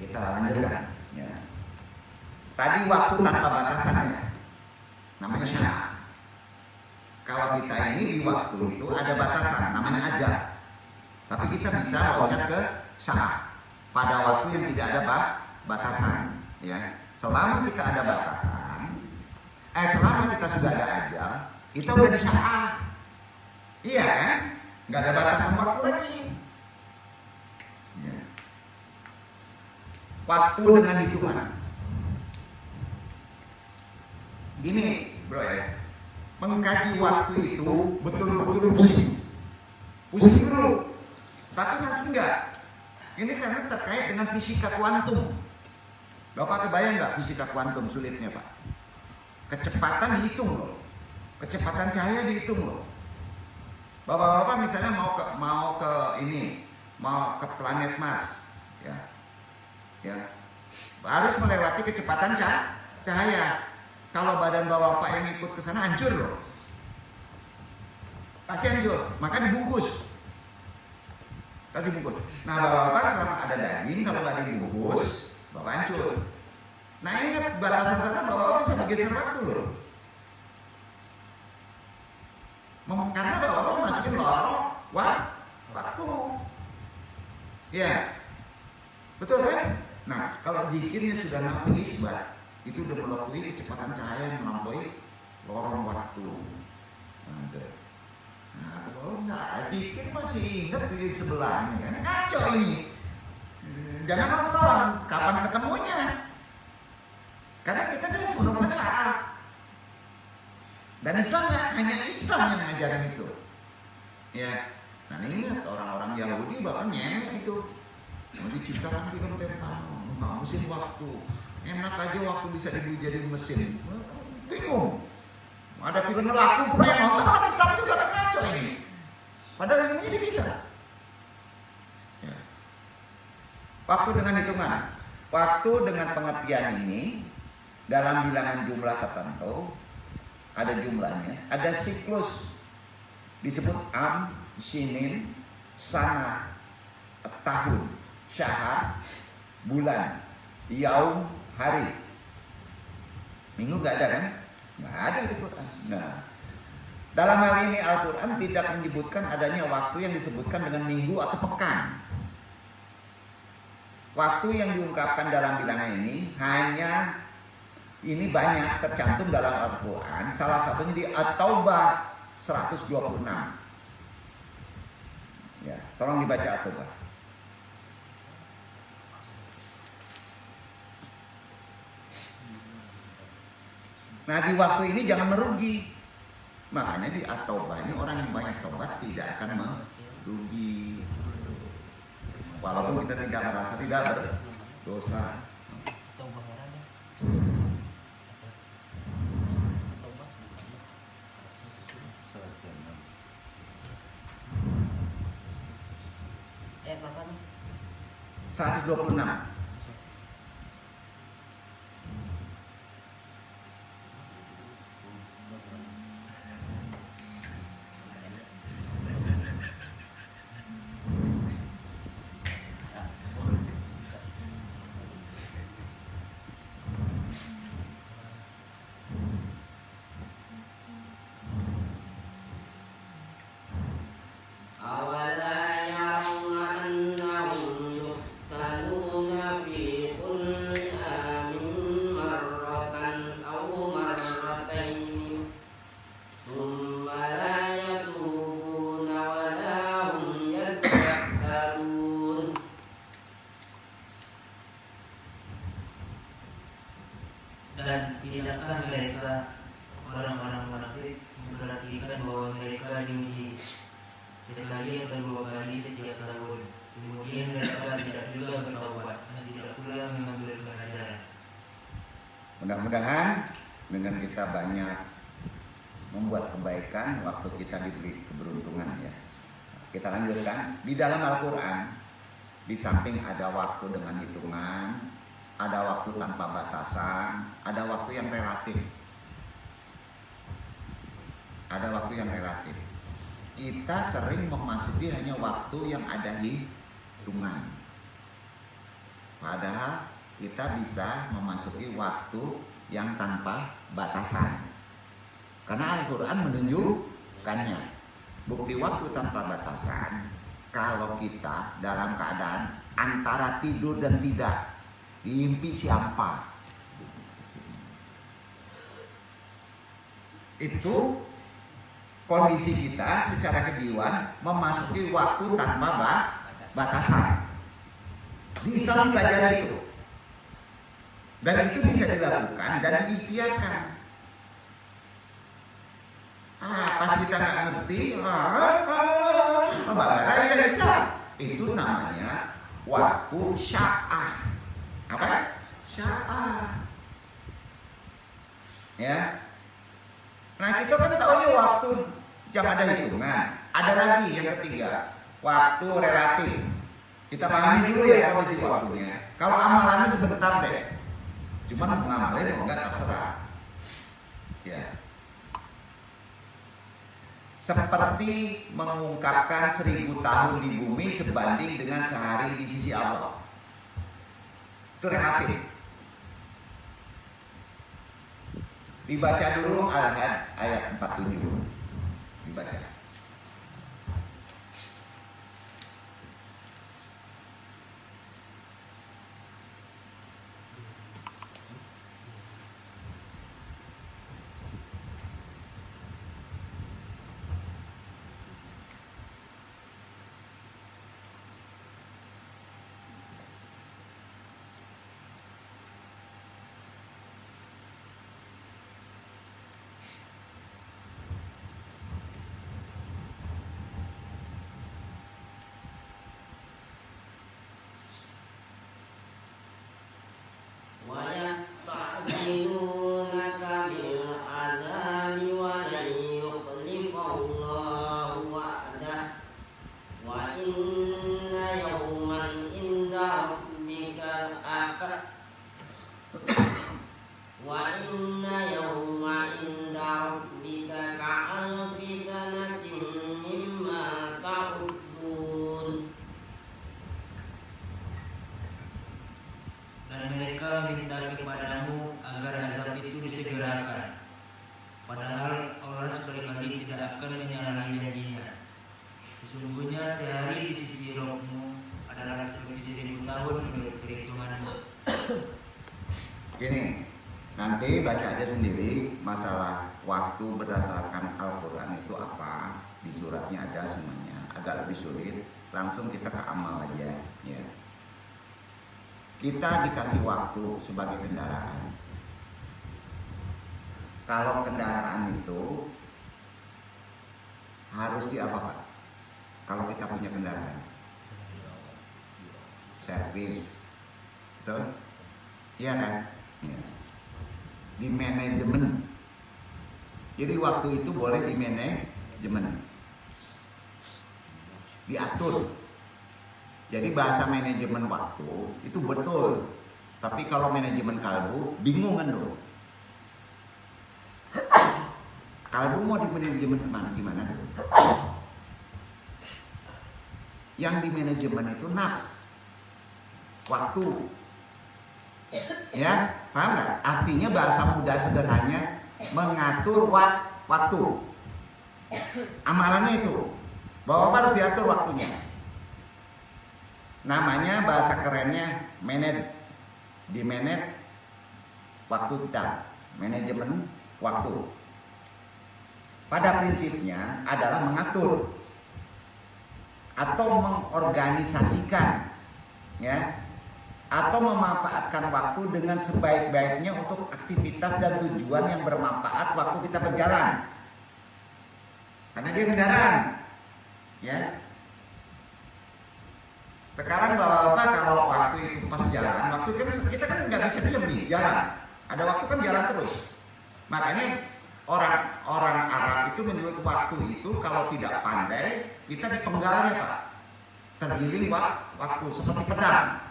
Kita lanjutkan. Ya. Tadi waktu tanpa batasannya, namanya syarat. Kalau kita ini di waktu itu ada batasan, namanya ajal. Tapi kita bisa loncat ke syarat pada waktu yang tidak ada batasan. Ya. Selama kita ada batasan, selama kita sudah ada ajal, kita udah di syarat. Iya kan? Nggak ada batasan waktu lagi. Ya. Waktu dengan hitungan. Gini bro ya, mengkaji waktu itu betul-betul pusing dulu. Tapi nanti enggak. Ini karena terkait dengan fisika kuantum. Bapak kebayang nggak fisika kuantum sulitnya Pak? Kecepatan dihitung loh, kecepatan cahaya dihitung loh. Bapak-bapak misalnya mau ke planet Mars, ya, harus melewati kecepatan cahaya. Kalau badan bapak yang ikut ke sana hancur loh, pasti hancur. Maka dibungkus. Nah bapak selama ada daging, kalau nggak dibungkus, bapak hancur. Nah ingat batasan sana bapak bisa bergeser waktu loh. Karena bapak masukin lorong waktu. Ya, betul kan? Nah kalau zikirnya sudah nafi isbat, itu udah melampaui kecepatan cahaya yang melampaui lorong waktu. Nah, kalau nggak zikir masih ingat di sebelahnya kan? Ngaco ini. Jangan nonton kapan ketemunya. Karena kita jadi sebelum syarat. Dan Islam hanya Islam yang ngajarin itu. Ya. Nah ingat orang-orang Yahudi bahkan nyemek itu. Mau diciptakan film tentang mesin waktu. Enak aja waktu bisa jadi mesin. Bingung. Ada film laku pula yang nonton, tapi Islam juga kan ngaco ini. Padahal ini di kita. Ya. Waktu dengan hitungan. Waktu dengan pengertian ini dalam bilangan jumlah tertentu ada jumlahnya, ada siklus disebut am, sinin, sana, tahun, syahar, bulan, yaum, hari. Minggu nggak ada kan? Nggak ada di Quran. Nah, dalam hal ini Al-Quran tidak menyebutkan adanya waktu yang disebutkan dengan minggu atau pekan. Waktu yang diungkapkan dalam bilangan ini hanya ini banyak tercantum dalam Al-Quran. Salah satunya di At-Taubah 126. Ya, tolong dibaca At-Taubah. Nah di waktu ini jangan merugi. Makanya di At-Taubah ini orang yang banyak tobat tidak akan merugi. Walaupun kita tidak merasa tidak berdosa. Ayat berapa nih? 126. Dan tidakkah mereka orang-orang munafik memperhatikan bahwa mereka diuji sekali atau dua kali setiap tahun, kemudian mereka tidak juga bertaubat dan tidak pula mengambil pelajaran. Mudah-mudahan dengan kita banyak membuat kebaikan, waktu kita diberi keberuntungan ya. Kita lanjutkan. Di dalam Al-Quran, di samping ada waktu dengan hitungan, ada waktu tanpa batasan, ada waktu yang relatif. Ada waktu yang relatif. Kita sering memasuki hanya waktu yang ada hitungan. Padahal kita bisa memasuki waktu yang tanpa batasan. Karena Al-Quran menunjukkannya. Bukti waktu tanpa batasan, kalau kita dalam keadaan antara tidur dan tidak, diimpi siapa, itu kondisi kita secara kejiwaan memasuki waktu tanpa batasan. Di Islam pelajari itu, dan itu bisa dilakukan dan diikhtiarkan. Pas kita nggak ngerti, bagaimana bisa? Itu namanya waktu sya'ah. Apa? Sya'ah. Ya. Nah, kita kan tahunya waktu yang ada hitungan. Ada lagi yang ketiga, waktu relatif. Kita pahami dulu ya kondisi waktunya. Kalau amalannya sebentar deh, cuman ngamalin enggak terserah. Ya. Seperti mengungkapkan 1000 tahun di bumi sebanding dengan sehari di sisi Allah. Itu relatif. Dibaca dulu Al-Had ayat 47. Dibaca. ويستعجلونك بالعذاب ولن يخلف الله وعده وإن يوما عند ربك كألف سنة مما تعدون. Dan mereka minta kepadamu agar azab itu disegerakan. Padahal Allah sekali-kali tidak akan menyalahi janjinya. Sesungguhnya sehari di sisi Rabbmu adalah seperti 1000 tahun menurut perhitunganmu. Gini, nanti baca aja sendiri masalah waktu berdasarkan Al-Quran itu apa. Di suratnya ada semuanya. Agak lebih sulit. Langsung kita ke amal aja. Ya. Kita dikasih waktu sebagai kendaraan. Kalau kendaraan itu harus diapa-apa? Kalau kita punya kendaraan, servis, betul? Iya kan? Ya. Di manajemen. Jadi waktu itu boleh di manajemen, diatur. Jadi bahasa manajemen waktu itu betul. Tapi kalau manajemen kalbu, bingung kan dulu. Kalbu mau di manajemen gimana? Yang di manajemen itu nafs, waktu. Ya, paham nggak? Artinya bahasa mudah sederhananya mengatur waktu. Amalannya itu bahwa harus diatur waktunya. Namanya bahasa kerennya di manage waktu kita, manajemen waktu. Pada prinsipnya adalah mengatur atau mengorganisasikan, ya, atau memanfaatkan waktu dengan sebaik-baiknya untuk aktivitas dan tujuan yang bermanfaat waktu kita berjalan. Karena dia kendaraan, ya. Sekarang bapak kalau waktu itu pas jalan, waktu kita kan nggak bisa diam nih jalan. Ada waktu kan jalan terus. Makanya orang Arab itu menyebut waktu itu kalau tidak pandai kita dipenggalnya pak, tergiring waktu seperti pedang.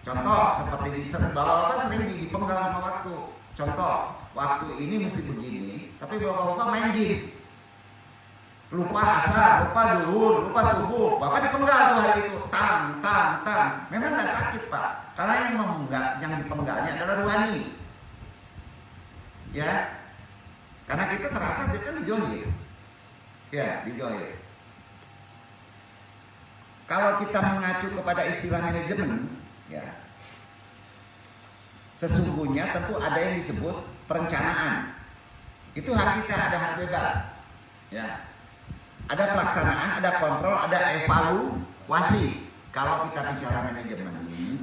Contoh seperti di bapak sering dipenggal sama waktu. Contoh waktu ini mesti begini, tapi bapak main game. lupa asar, lupa zuhur, lupa subuh, Bapak dipenggal tuh hari itu, tang. Memang nggak sakit Pak, karena yang dipenggalnya adalah rohani, ya. Karena kita terasa dia kan dijohir, ya dijohir. Kalau kita mengacu kepada istilah manajemen, ya, sesungguhnya tentu ada yang disebut perencanaan. Itu hak kita, ada hak bebas, ya. Ada pelaksanaan, ada kontrol, ada evaluasi. Kalau kita bicara manajemen,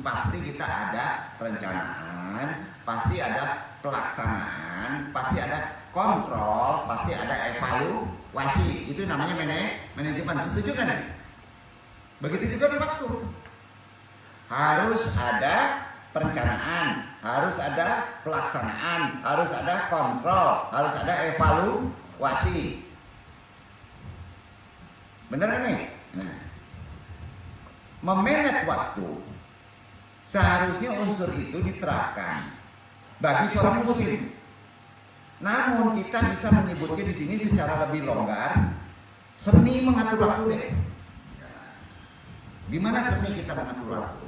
pasti kita ada perencanaan, pasti ada pelaksanaan, pasti ada kontrol, pasti ada evaluasi. Itu namanya manajemen. Setuju kan? Begitu juga di waktu. Harus ada perencanaan, harus ada pelaksanaan, harus ada kontrol, harus ada evaluasi. Bener nih? Nah, memanage waktu seharusnya unsur itu diterapkan bagi seorang muslim. Namun kita bisa menyebutnya di sini secara lebih longgar, seni mengatur waktu deh. Gimana seni kita mengatur waktu?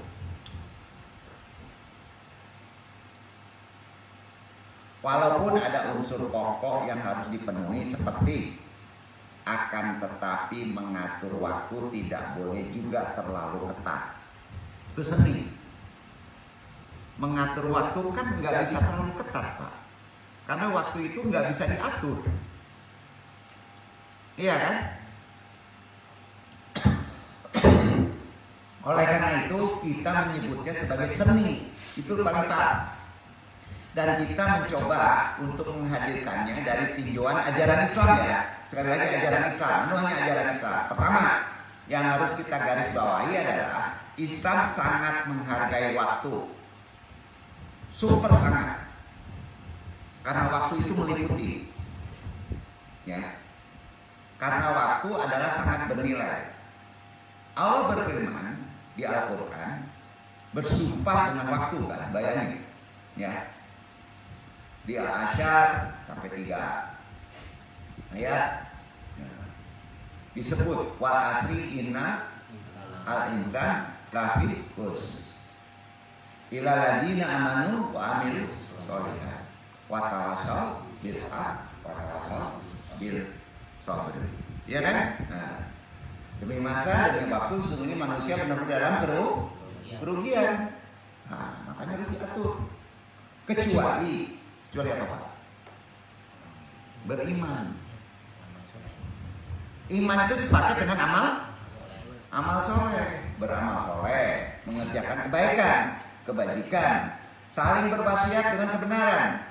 Walaupun ada unsur pokok yang harus dipenuhi seperti akan tetapi mengatur waktu tidak boleh juga terlalu ketat. Itu seni. Mengatur waktu kan nggak bisa terlalu ketat Pak, karena waktu itu nggak bisa diatur. Iya kan? Oleh karena itu kita menyebutnya sebagai seni. Itu paling pas. Dan kita mencoba untuk menghadirkannya dari tinjauan ajaran Islam ya. Sekali lagi ajaran Islam, itu hanya ajaran Islam. Pertama, yang harus kita garis bawahi adalah Islam sangat menghargai waktu. Super sangat. Karena waktu itu meliputi. Ya. Karena waktu adalah sangat bernilai. Allah berfirman di Al-Qur'an, bersumpah dengan waktu kan, bayangin. Ya. Di Al-Asyar sampai 3 ayat disebut wal asri inna al insan lafi khusr illa ladina amanu wa amilus sholihat wa tawassaw bil haq wa tawassaw bil sabr. Ya kan? Nah, demi masa demi waktu sesungguhnya manusia benar-benar dalam kerugian. Nah, makanya harus diatur. Kecuali apa? Beriman. Iman itu sepaket dengan amal soleh, beramal soleh, mengerjakan kebajikan, saling berwasiat dengan kebenaran,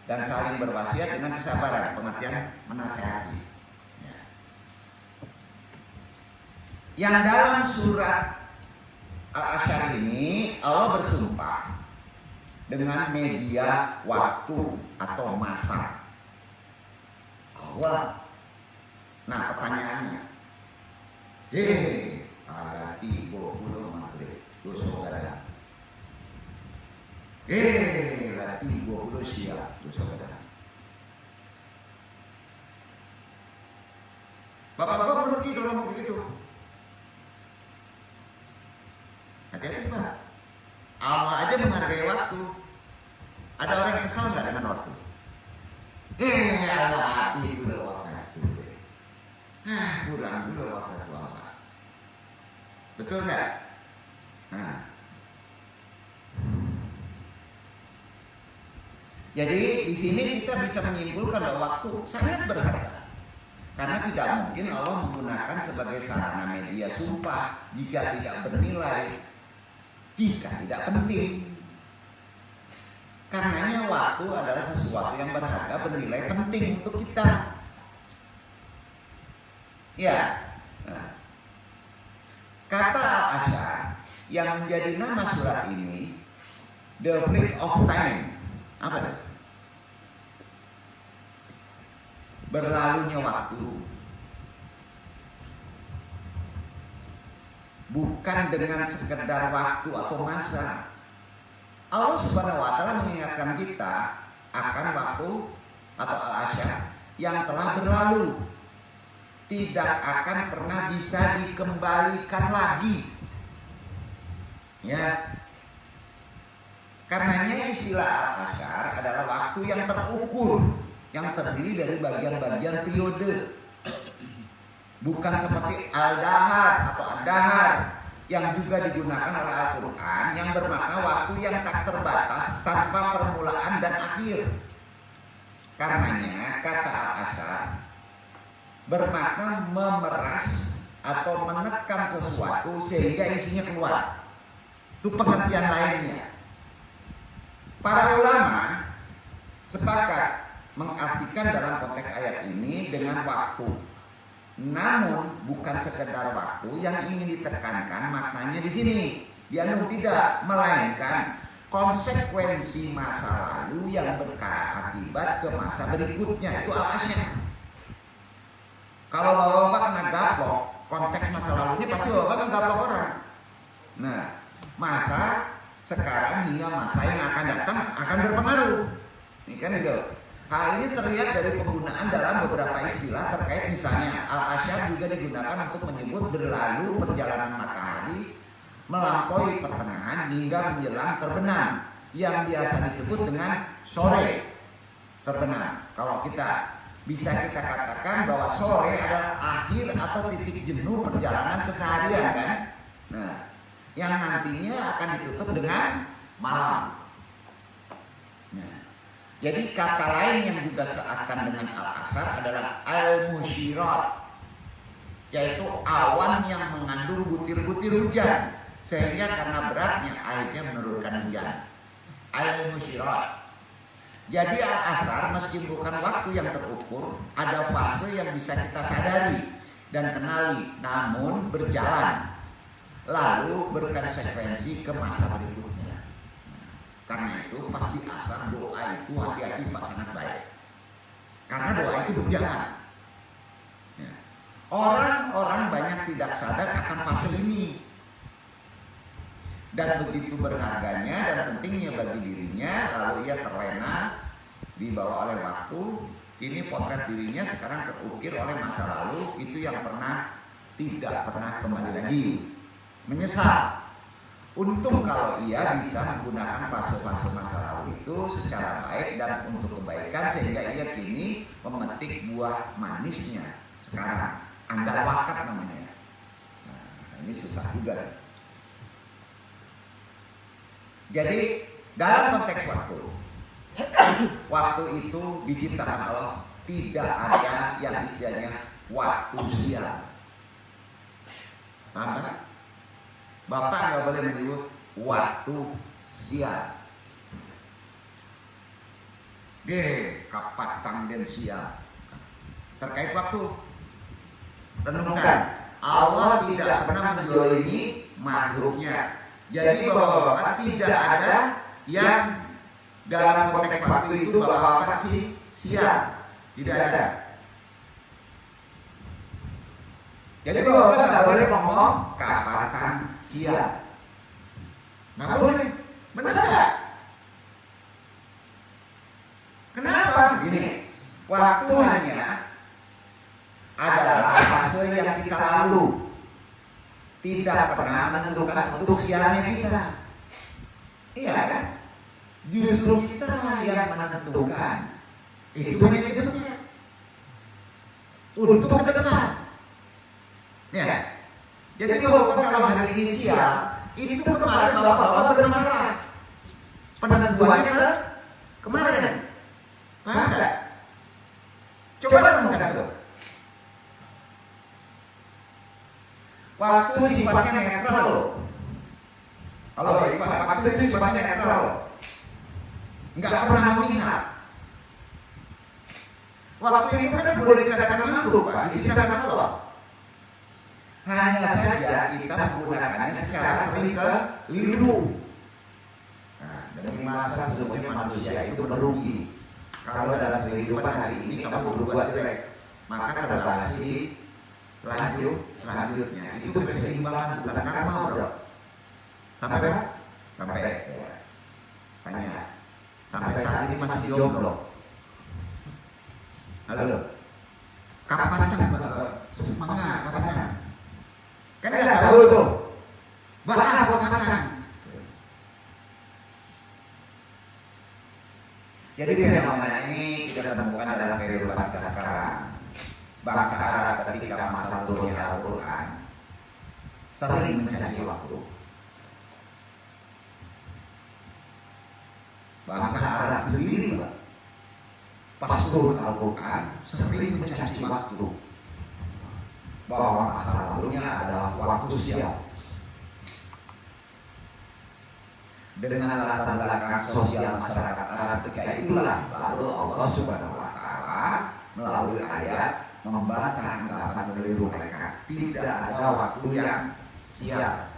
dan saling berwasiat dengan kesabaran. Pengertian menasihati. Ya. Yang dalam surat Al-Asyar ini Allah bersumpah dengan media waktu atau masa. Allah. Nah pertanyaannya, ayat 30 maghrib, saudara. Ayat 30 siap, saudara. Bapak-bapak merugi kalau ngomong begitu. Hati-hati Pak. Allah aja menghargai waktu. Ada orang yang kesal nggak dengan waktu? Allah hati dulu waktu. Kurang dulu waktu Allah. Betul nggak? Nah. Jadi di sini kita bisa menyimpulkan bahwa waktu sangat berharga. Karena tidak mungkin Allah menggunakan sebagai sarana media sumpah jika tidak bernilai, jika tidak penting. Karenanya waktu adalah sesuatu yang berharga, bernilai, penting untuk kita. Ya. Nah. Kata Al-Asyar yang menjadi nama surat ini, the flick of time. Apa itu? Berlalunya waktu. Bukan dengan sekedar waktu atau masa. Allah Subhanahu wa Ta'ala mengingatkan kita akan waktu atau al-asyar yang telah berlalu. tidak akan pernah bisa dikembalikan lagi. Ya. Karenanya istilah al-asyar adalah waktu yang terukur, yang terdiri dari bagian-bagian periode. Bukan seperti al-dahar atau ad-dahar yang juga digunakan oleh Al-Quran yang bermakna waktu yang tak terbatas tanpa permulaan dan akhir. Karenanya kata al-asyar bermakna memeras atau menekan sesuatu sehingga isinya keluar. Itu pengertian lainnya. Para ulama sepakat mengartikan dalam konteks ayat ini dengan waktu. Namun bukan sekedar waktu yang ingin ditekankan maknanya di sini. Dianu tidak, melainkan konsekuensi masa lalu yang berakibat ke masa berikutnya. Itu al-asyar. Kalau bapak kena gaplok, konteks masa lalunya pasti bapak kan gaplok orang. Nah, masa sekarang hingga masa yang akan datang akan berpengaruh. Ini kan itu. Hal ini terlihat dari penggunaan dalam beberapa istilah terkait misalnya al-asyar juga digunakan untuk menyebut berlalu perjalanan matahari melampaui pertengahan hingga menjelang terbenam yang biasa disebut dengan sore terbenam. Kalau kita bisa kita katakan bahwa sore adalah akhir atau titik jenuh perjalanan keseharian kan. Nah, yang nantinya akan ditutup dengan malam. Nah, jadi kata lain yang juga seakan dengan al-asyar adalah al-musyirat, yaitu awan yang mengandung butir-butir hujan sehingga karena beratnya akhirnya menurunkan hujan. Al-musyirat. Jadi al-asyar meski bukan waktu yang terukur, ada fase yang bisa kita sadari dan kenali, namun berjalan lalu berkonsekuensi ke masa berikutnya. Karena itu pasti asar doa itu hati-hati Pak, sangat baik. Karena doa itu berjalan. Ya. Orang-orang banyak tidak sadar akan fase ini. Dan begitu berharganya dan pentingnya bagi dirinya, lalu ia terlena dibawa oleh waktu. Ini potret dirinya sekarang terukir oleh masa lalu, itu yang tidak pernah kembali lagi. Menyesal. Untung kalau ia bisa menggunakan fase-fase masa lalu itu secara baik dan untuk kebaikan sehingga ia kini memetik buah manisnya sekarang. Andal wakat namanya. Nah, ini susah juga. Jadi dalam konteks waktu itu diciptakan Allah, tidak ada yang istilahnya waktu siang. Paham? Bapak nggak boleh menyebut waktu siang. Kapatang dan siang. Terkait waktu, renungkan. Allah tidak pernah menjolimi makhluknya. Jadi bapak-bapak tidak ada yang dalam konteks waktu itu bapak-bapak siang. Tidak ada. Jadi bapak nggak boleh ngomong kapatan siang. Nggak boleh. Benar nggak? Kenapa? Gini, waktu hanya adalah fase yang kita lalu. Tidak pernah menentukan untuk siangnya kita. Iya kan? Justru kita yang menentukan. Itu manajemennya. Untuk ke depan. Ya. Jadi bapak kalau hari ini siang, itu kemarin bapak bermasalah. Penentuannya kemarin. Paham nggak? Coba renungkan itu. Waktu sifatnya netral loh. Kalau waktu itu sifatnya netral loh. Nggak pernah memihak. Waktu itu kan boleh dikatakan waktu, Pak, diciptakan Allah. Hanya saja kita menggunakannya secara sering keliru. Nah, demi masa sesungguhnya manusia itu merugi. Kalau dalam kehidupan hari ini kamu berbuat jelek, maka generasi selanjutnya itu keseimbangan bukan karma, bro. Sampai berapa? Sampai ya. Tanya. Sampai saat ini masih jomblo. Halo. Kapan gua katakan. Jadi fenomena ini kita temukan dalam kehidupan kita sekarang. Bangsa Arab ketika masa turunnya Al-Quran sering mencari waktu. Bangsa Arab sendiri, pas turun Al-Quran sering mencari waktu, bahwa masa lalunya adalah waktu sial. Dengan latar belakang sosial masyarakat Arab ketika itulah baru Allah Subhanahu wa Ta'ala melalui ayat membantah anggapan keliru mereka. Tidak ada waktu yang sial,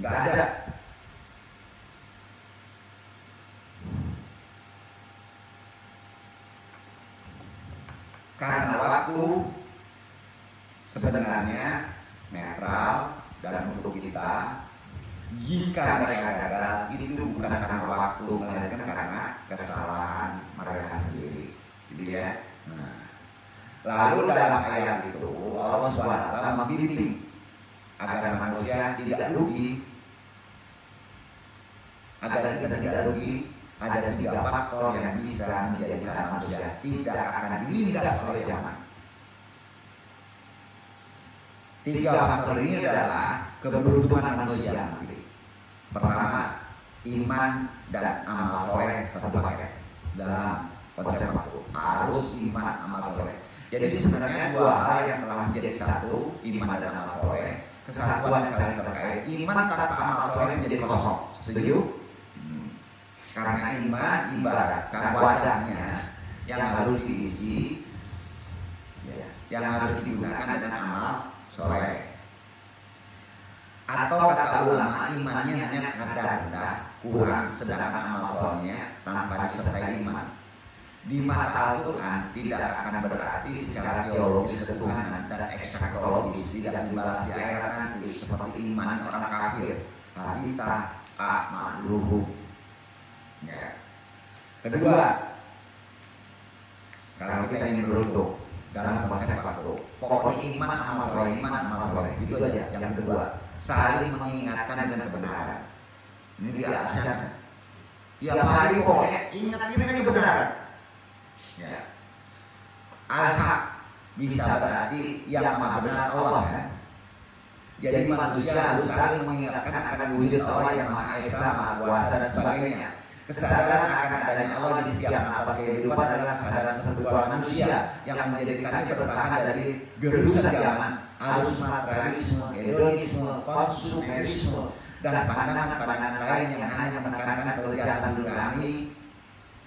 nggak ada. Karena waktu sebenarnya netral dan untuk kita. Jika mereka gagal, itu bukan karena waktu, melainkan karena kesalahan mereka sendiri. Gitu ya. Nah, lalu dalam ayat itu Allah SWT membimbing agar manusia tidak rugi, agar kita tidak rugi. Ada 3 faktor yang bisa menjadikan manusia tidak akan dilindas oleh zaman. 3 faktor ini adalah keberuntungan manusia nanti. Pertama, iman dan amal soleh satu paket dalam konsep waktu. Harus iman, amal soleh. Jadi sebenarnya 2 hal yang telah menjadi satu, iman dan amal soleh, kesatuan yang saling terkait. Iman tanpa amal soleh menjadi kosong. Setuju? Karena iman ibaratkan wadahnya yang harus diisi, yang harus digunakan dengan amal soleh. Atau kata ulama, imannya hanya kadar rendah, kurang, sedangkan amal solehnya tanpa disertai iman. Di mata Al-Quran tidak akan berarti secara teologis ketuhanan dan eksaktologis tidak dibalas di akhirat nanti seperti iman orang kafir. Haditha a'maluhu. Ya. Kedua, kalau kita ingin beruntung dalam konsep waktu, pokoknya iman amal soleh, itu aja. Yang kedua, saling mengingatkan dengan kebenaran. Ini dia alasannya. Tiap hari pokoknya ingat ini kebenaran. Ya. Al-Haq bisa berarti yang maha benar Allah kan. Jadi manusia harus saling mengingatkan akan wujud Allah yang maha esa, maha kuasa dan sebagainya. Kesadaran akan adanya Allah di setiap nafas kehidupan adalah kesadaran spiritual manusia yang menjadikannya bertahan dari gerusan zaman, arus materialisme, hedonisme, konsumerisme, dan pandangan-pandangan lain yang hanya menekankan kelejatan duniawi,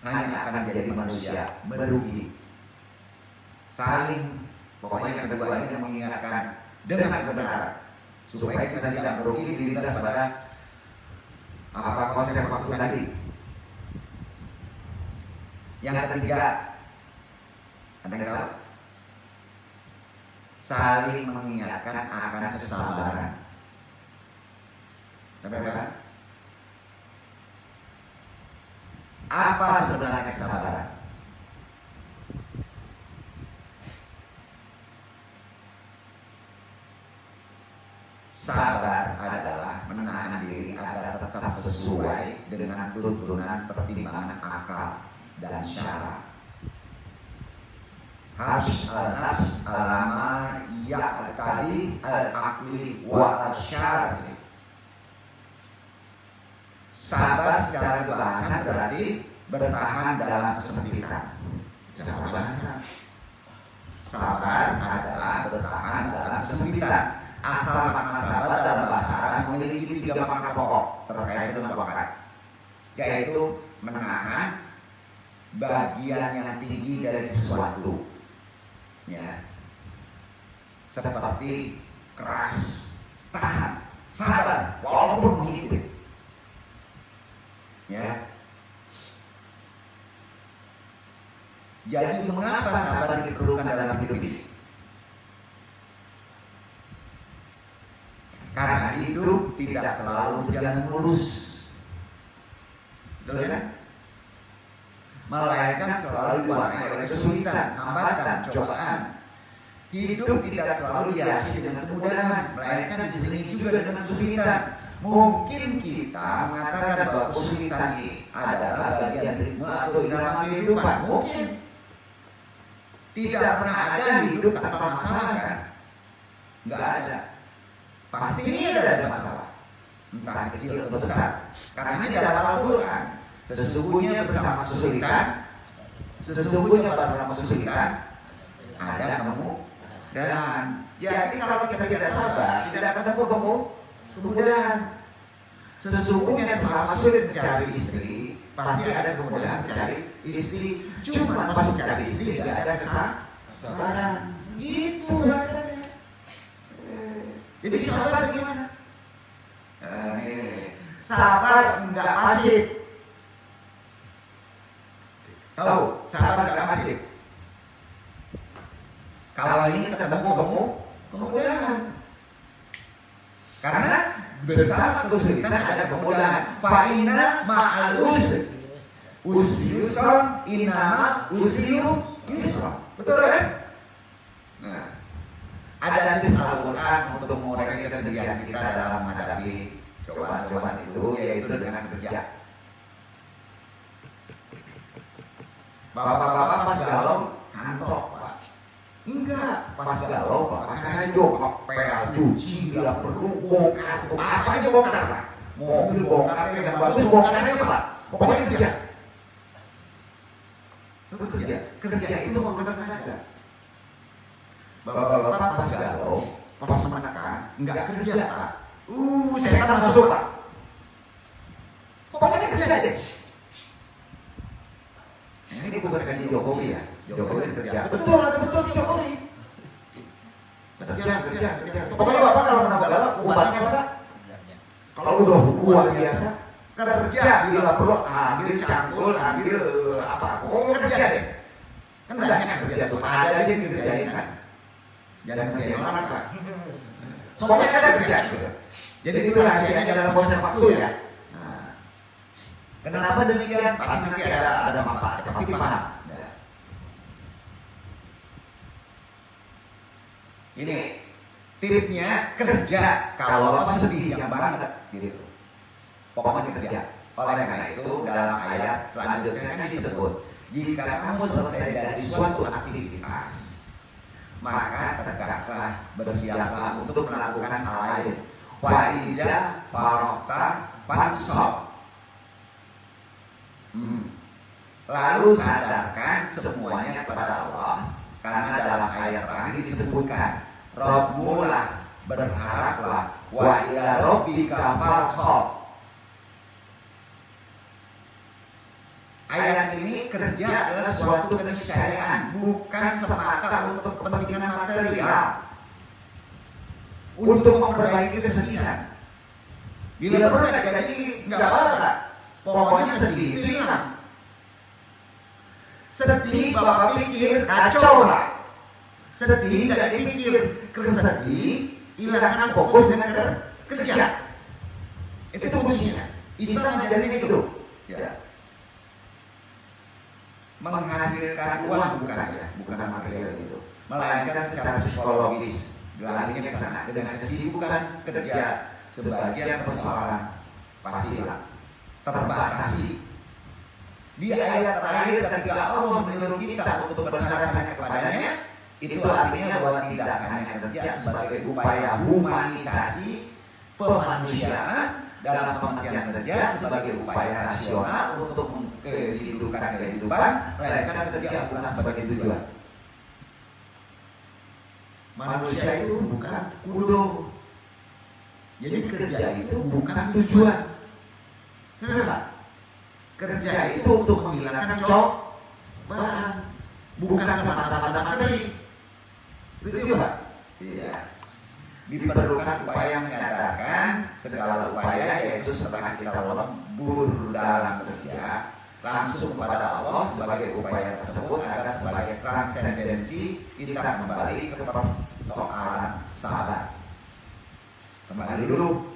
hanya akan menjadi manusia merugi. Saling, pokoknya kedua ini mengingatkan dengan kebenaran supaya kita tidak merugi dilindas pada apa konsep waktu tadi. Yang ketiga, ada yang tahu? Saling mengingatkan akan kesabaran. Apa sebenarnya kesabaran? Sabar adalah menahan diri agar tetap sesuai dengan tuntunan pertimbangan akal dan syara. Habs al-nafs alama ya'tadi al-aqli wa al-syari. Sabar secara bahasa berarti bertahan dalam kesempitan. Secara bahasa, sabar adalah bertahan dalam kesempitan. Asal makna sabar dalam bahasa Arab memiliki 3 makna pokok terkait dengan bakat, yaitu menahan bagian yang tinggi dari sesuatu, ya, seperti keras, tahan, sabar, walaupun begitu, ya. Jadi mengapa sabar diperlukan dalam hidup ini? Karena hidup tidak selalu berjalan mulus, betul kan? Melainkan selalu diwarnai oleh kesulitan, hambatan, cobaan. Hidup tidak selalu dihiasi dengan kemudahan, melainkan diselingi juga dengan kesulitan. Mungkin kita mengatakan bahwa kesulitan ini adalah bagian ritme atau irama kehidupan. Mungkin tidak pernah ada hidup tanpa masalah kan? Nggak ada. Pasti ada masalah, entah kecil atau besar. Karena ini dalam Al-Quran. Sesungguhnya bersama kesulitan, sesungguhnya dalam kesulitan ada kemudahan. Jadi kalau kita tidak sabar, tidak ketemu kemudahan. Sesungguhnya selama sulit mencari istri, pasti ada kemudahan mencari istri. Cuma pas mencari istri tidak ada kesabaran. Gitu rasanya. Jadi sabar gimana? Sabar enggak pasif. Tahu, sabar enggak pasif. Kalau ini ketemu kemudahan. Karena bersama kesulitan ada kemudahan. Fa'inna ma'al usri yusra, inama usri yusra. Betul kan? Nah, ada hadis Al-Quran untuk mengurangi kesedihan kita dalam menghadapi cobaan-cobaan itu, yaitu dengan kerja. Bapak-bapak pas galau ngantok, Pak. Enggak, pas galau Pak, makanya ngepel, cuci, bila perlu bongkar, apa aja bongkar Pak. Mobil bongkar yang bagus bongkar aja Pak. Pokoknya kerja. Kerja itu bongkar aja. Bapak-bapak pas galau, pas menekan, enggak kerja Pak. Setan masuk Pak. Pokoknya kerja aja. Ini bukan kaji Jokowi ya. Jokowi kerja. Betul, ada betul di Jokowi. Kerja. Pokoknya Bapak kalau kena galau, obatnya apa? Kalau udah luar biasa, kerja. Bila perlu ambil cangkul, ambil apa? Pokoknya kerja deh. Kan banyak kerja tuh. Ada aja yang dikerjain kan. Jangan kerjain orang Pak. Pokoknya ada kerja gitu. Jadi itu rahasianya dalam konsep waktu ya. Nah, kenapa demikian? Pasti nanti ada manfaat, pasti paham. Ya. Ini tipsnya kerja kalau sedih yang banget gitu. Pokoknya kerja. Oleh karena itu dalam ayat selanjutnya kan disebut jika kamu selesai dari suatu aktivitas, maka tegaklah, bersiaplah untuk melakukan hal lain. Wa idza faragta fansab. Lalu sadarkan semuanya kepada Allah, karena dalam ayat terakhir disebutkan Rabbulah, berharaplah, wa ila rabbika farghab. Ayat ini kerja adalah suatu keniscayaan, bukan semata untuk kepentingan material, untuk memperbaiki kesedihan. Bila perlu ada gaji, nggak apa-apa. Pokoknya sedih itu hilang. Sedih Bapak pikir kacau lah. Sedih nggak dipikir, kesedih hilangkan fokus dengan kerja. Itu kuncinya. Islam mengajarin itu. Ya. Menghasilkan uang bukan material itu, melainkan secara psikologis. Larinya ke sana dengan kesibukan kerja, sebagian persoalan pasti hilang, terbatasi. Di ayat terakhir ketika Allah menyuruh kita untuk berharap hanya kepadanya, itu artinya bahwa tidak hanya kerja sebagai upaya humanisasi pemanusiaan dalam pengertian kerja sebagai upaya rasional untuk menghidupkan kehidupan, melainkan kerja bukan sebagai tujuan. Manusia itu bukan kudo. Jadi kerja itu bukan tujuan. Kenapa? Kerja itu untuk menghilangkan cobaan, bukan semata-mata materi. Setuju Pak? Iya. Diperlukan upaya menyadarkan segala upaya, yaitu setelah kita lembur dalam kerja, langsung kepada Allah sebagai upaya tersebut agar sebagai transendensi kita kembali ke persoalan sabar. Kembali dulu,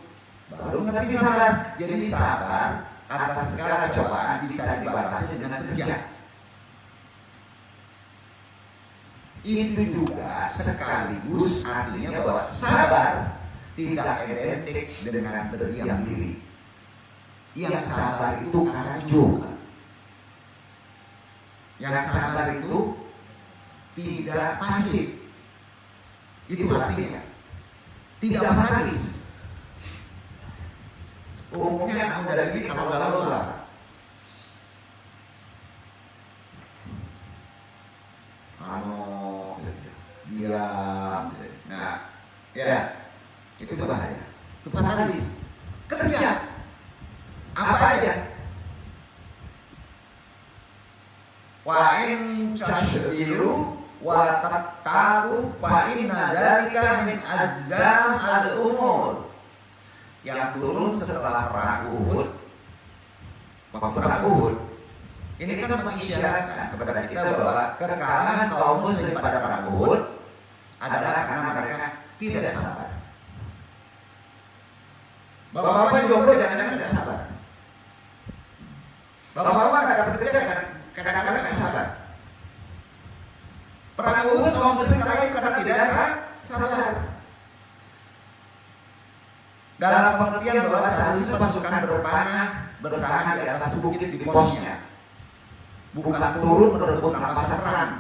baru ngerti sabar. Jadi sabar atas segala cobaan bisa dibatasi dengan kerja. itu juga sekaligus artinya bahwa sabar tidak identik dengan berdiam diri. Yang sabar itu karajo. Yang sabar itu tidak pasif. Itu artinya tidak fatalis. Umumnya anak muda ini kalau galau lah, diam. Nah, ya itu bahaya. Itu fatalis. Kerja apa aja. Wa in tasbiru wa tattaqu fa inna dzalika min azam al-umur. Yang turun setelah perang Uhud, waktu perang Uhud ini kan mengisyaratkan kepada kita bahwa kekalahan kaum muslim pada perang Uhud adalah karena mereka tidak sabar. Bapak-bapak jomblo jangan-jangan tidak sabar. Bapak-bapak tidak dapat kerja kadang-kadang tidak sabar. Perang Uhud kaum muslim kalah karena tidak sabar. Dalam pengertian bahwa seharusnya pasukan berpanah bertahan di atas bukit di posnya, bukan turun merebut rampasan perang.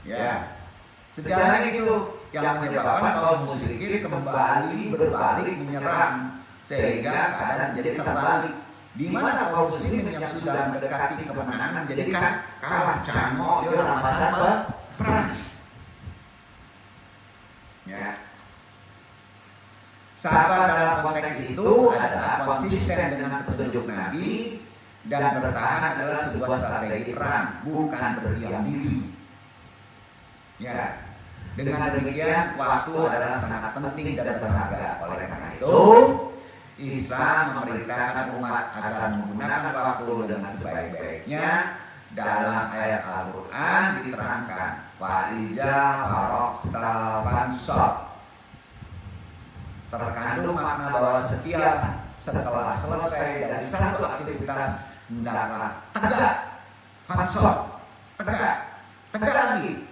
Ya, sejarah itu yang menyebabkan kaum musyrikin kembali berbalik menyerang sehingga keadaan menjadi terbalik. Di mana kaum muslimin yang sudah mendekati kemenangan menjadikan kalah cangok di rampasan perang. Ya. Sabar dalam konteks itu adalah konsisten dengan petunjuk Nabi dan bertahan adalah sebuah strategi perang, bukan berdiam diri. Ya, dengan demikian waktu adalah sangat penting dan berharga. Oleh karena itu, Islam memerintahkan umat agar menggunakan waktu dengan sebaik-baiknya. Dalam ayat Al-Quran diterangkan, Fa'idza faraqta fansab. Terkandung makna bahwa setiap setelah selesai dari satu aktivitas hendaklah tegak, fansab, tegak lagi,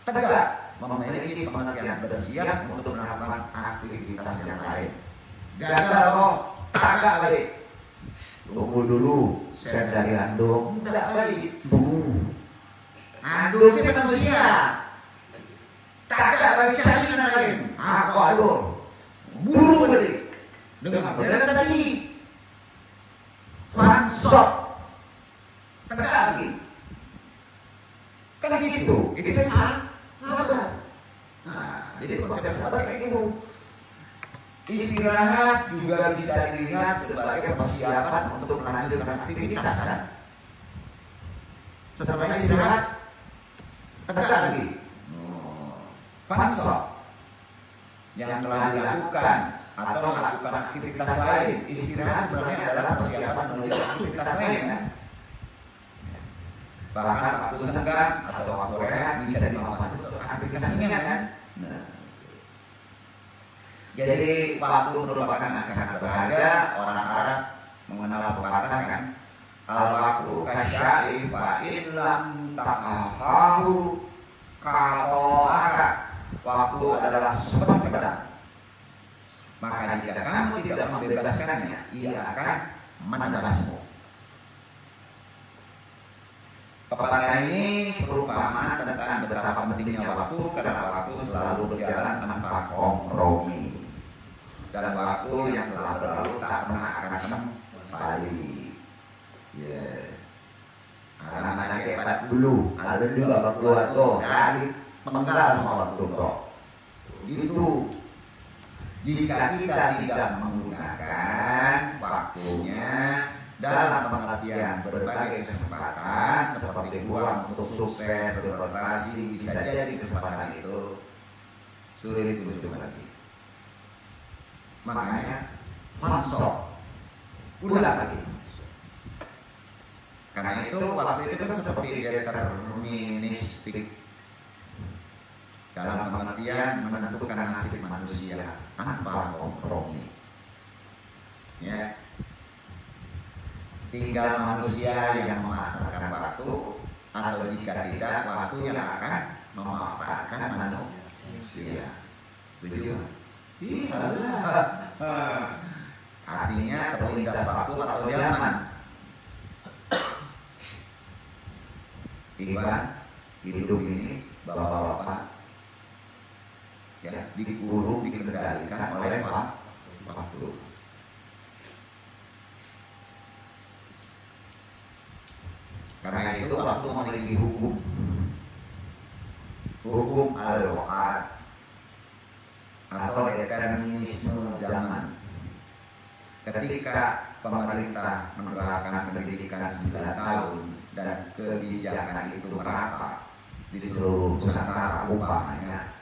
tegak, memiliki pengertian bersiap untuk melakukan aktivitas yang lain. Gagal mau tegak balik. Tunggu dulu, saya dari Andong. Tidak balik. Tunggu. Andong sih manusia. Tegak balik cari yang lain. Aku aduh, buru balik. Dengan jalan tadi, fansab, tegak lagi. Kan gitu. Itu sabar. Nah, jadi konsep sabar kayak gitu. Istirahat juga bisa dilihat sebagai persiapan untuk melanjutkan aktivitas kan? Setelah istirahat, tegak lagi. Fansab yang telah dilakukan atau melakukan aktivitas lain. Istirahat sebenarnya adalah persiapan menuju aktivitas lain kan? Bahkan waktu senggang atau waktu rehat bisa dimanfaatkan untuk aktivitasnya kan? Nah. Jadi waktu merupakan sangat berharga. Orang Arab mengenal pepatah kan, al-waktu kasyai fa in lam taqahahu qata'aka. Waktu adalah seperti pedang, maka jika kamu tidak membebaskannya, ia akan menebasmu. Pepatah ini perumpamaan tentang betapa pentingnya waktu, karena waktu selalu berjalan tanpa kompromi. Dan waktu yang telah berlalu tak pernah akan kembali. Karena masih hebat dulu, ada juga waktu dari penggal sama waktu kok. Itu jika kita tidak menggunakan waktunya dalam pengertian berbagai kesempatan seperti peluang untuk sukses berprestasi, bisa jadi kesempatan itu sulit muncul lagi. Makanya fansab, ulang lagi. Karena itu waktu itu kan seperti deterministik dalam pengertian menentukan nasib manusia tanpa kompromi. Ya, tinggal manusia yang memanfaatkan waktu atau jika tidak waktu yang akan memanfaatkan manusia. Setuju? Iya. Artinya terlindas waktu atau zaman. Iwan hidup ini bapak-bapak ya dikurung, dikendalikan oleh waktu. Karena itu waktu memiliki hukum al-waqt atau determinisme zaman. Ketika pemerintah menerapkan pendidikan 9 tahun dan kebijakan itu merata di seluruh Nusantara umpamanya,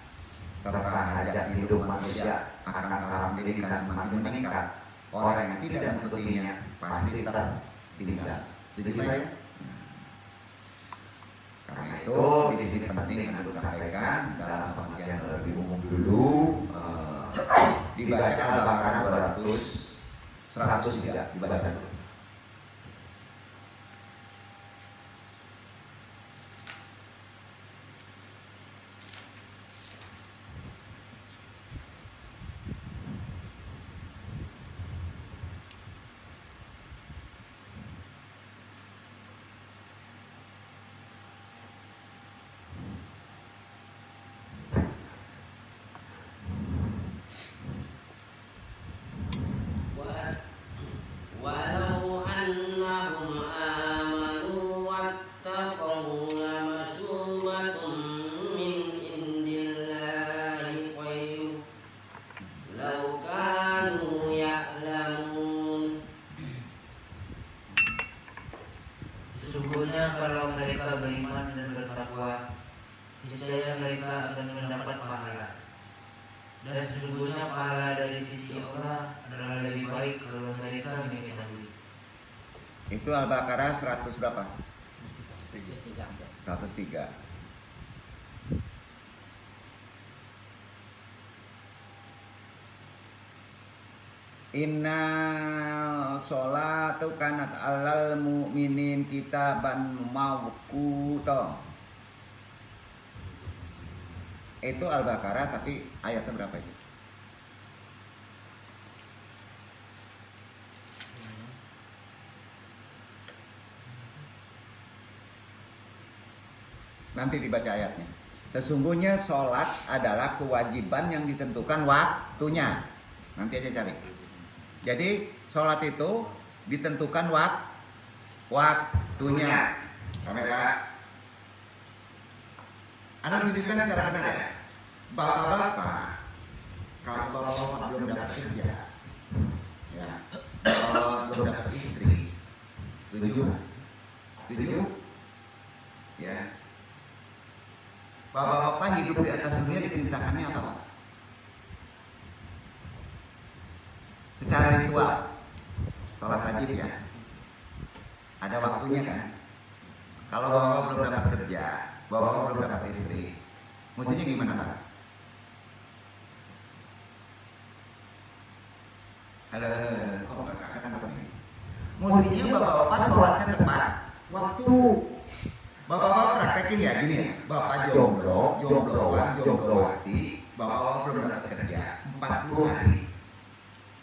serta hajat hidup manusia akan taraf pendidikan semakin meningkat, orang yang tidak mengikutinya pasti tertinggal. Setuju ya? Karena itu di sini penting untuk sampaikan dalam pengertian lebih umum dulu, dibaca Al-Baqarah 103 dibaca dulu. Walau annahum amanu wattaqaw lamasubatun min indillahi khairun law kanu ya'lamun. Sesungguhnya kalau mereka beriman dan bertakwa, niscaya mereka akan mendapat pahala. Dan sesungguhnya pahala dari sisi Allah adalah lebih baik kalau mereka mengetahui. Itu Al-Baqarah 100 berapa? 103. Innal sholatu kanat alal mu'minin kitaban mawquta. Itu Al-Baqarah tapi ayatnya berapa itu? Nanti dibaca ayatnya. Sesungguhnya sholat adalah kewajiban yang ditentukan waktunya. Nanti aja cari. Jadi sholat itu ditentukan waktunya. Sampai Pak. Anda menunjukkan secara benar ya. Bapak-bapak, kalau bapak belum dapat kerja, ya, kalau belum dapat istri, setuju? Setuju? Ya. Bapak-bapak hidup di atas dunia diperintahkannya apa, Pak? Secara ritual, sholat wajib ya. Ada waktunya kan? Kalau bapak belum dapat kerja, bapak belum dapat istri, mestinya gimana Pak? Ada kata apa nih? Mestinya bapak-bapak sholatnya tepat waktu. Bapak-bapak praktekin ya gini ya. Bapak jomblowati, bapak-bapak belum dapat kerja 40 hari.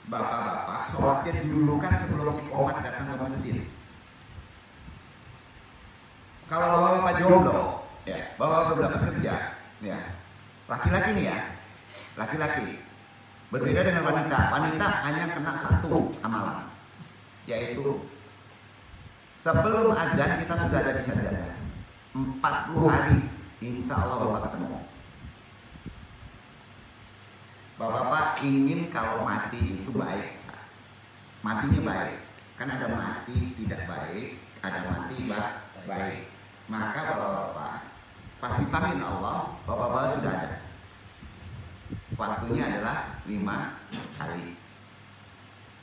Bapak-bapak sholatnya didulukan sebelum iqamat datang ke masjid. Kalau bapak jomblo, ya, bapak belum dapat kerja, ya. Laki-laki nih ya, laki-laki. Berbeda dengan wanita. Wanita hanya kena satu amalan, yaitu sebelum azan kita sudah ada di sajadah. 40 hari, insya Allah bapak ketemu. Bapak ingin kalau mati itu baik, matinya baik. Kan ada mati tidak baik, ada mati baik. Maka bapak pasti panggil Allah, bapak sudah ada. Waktunya adalah 5 hari.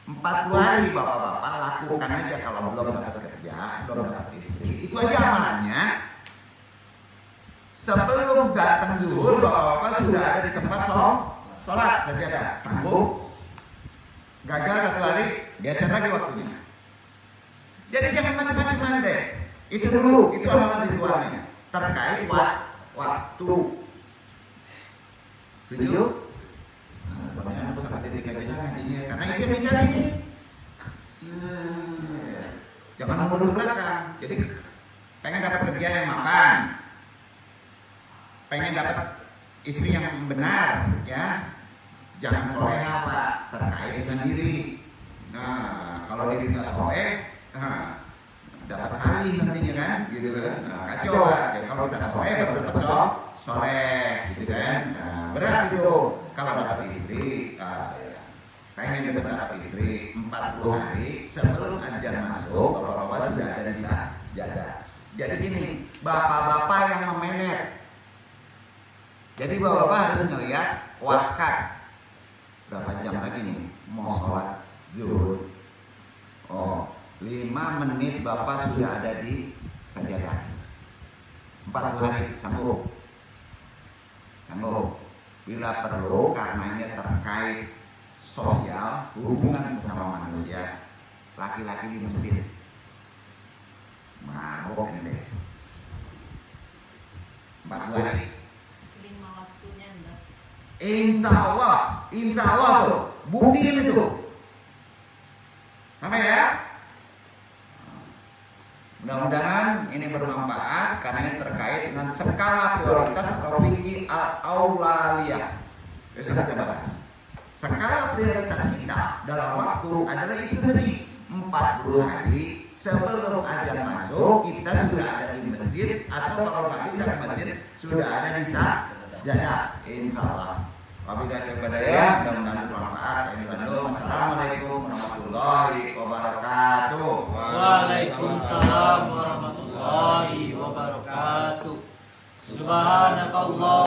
40 hari bapak-bapak lakukan aja kalau belum dapat kerja, belum dapat istri. Itu aja amalannya. Sebelum datang zuhur, bapak-bapak sudah ada di tempat sholat sajadah. Sanggup? Gagal 1 hari, geser lagi waktunya. Jadi jangan macam-macam deh. Itu dulu, itu amalan ritualnya terkait waktu. Setuju? Nah, banyak sampai titik aja ngajinya, karena itu yang bicara ini. Jangan mundur belakang. Jadi pengen dapat kerja yang mapan, pengen dapat istri yang benar, ya. Jangan soleha Pak, terkait dengan diri. Nah, kalau diri nggak soleh, dapat salih nantinya kan, gitu kan. Nah, kacau Pak. Jadi kalau kita soleh baru dapat soleh, gitu kan. Nah, berat itu. Kalau dapat istri, pengen dapat istri 40 hari sebelum ajan masuk, bapak-bapak sudah ada di jaga. Jadi gini, bapak-bapak yang memenet. Jadi bapak-bapak harus ngelihat waktu berapa jam lagi nih mau sholat zuhur. Oh, 5 menit bapak sudah ada di sajadah. 40 hari sanggup. Bila perlu, karenanya terkait sosial, hubungan sesama manusia, laki-laki di masjid mabok ini 40 hari. 5 waktunya enggak. Insya Allah tuh, buktiin itu. Sama ya? Mudah-mudahan ini bermanfaat karena ini terkait dengan skala prioritas atau fikih al-aulawiyah. Besok kita bahas. Skala prioritas kita dalam waktu adalah itu tadi 40 hari sebelum azan masuk kita sudah ada di masjid, atau kalau nggak bisa ke masjid sudah ada di sajadah. Insya Allah. Wabillahi taufiq wal hidayah. Mudah-mudahan bermanfaat. Ini Bandung. Assalamualaikum warahmatullahi wabarakatuh. Waalaikumsalam warahmatullahi wabarakatuh. Subhanakallah.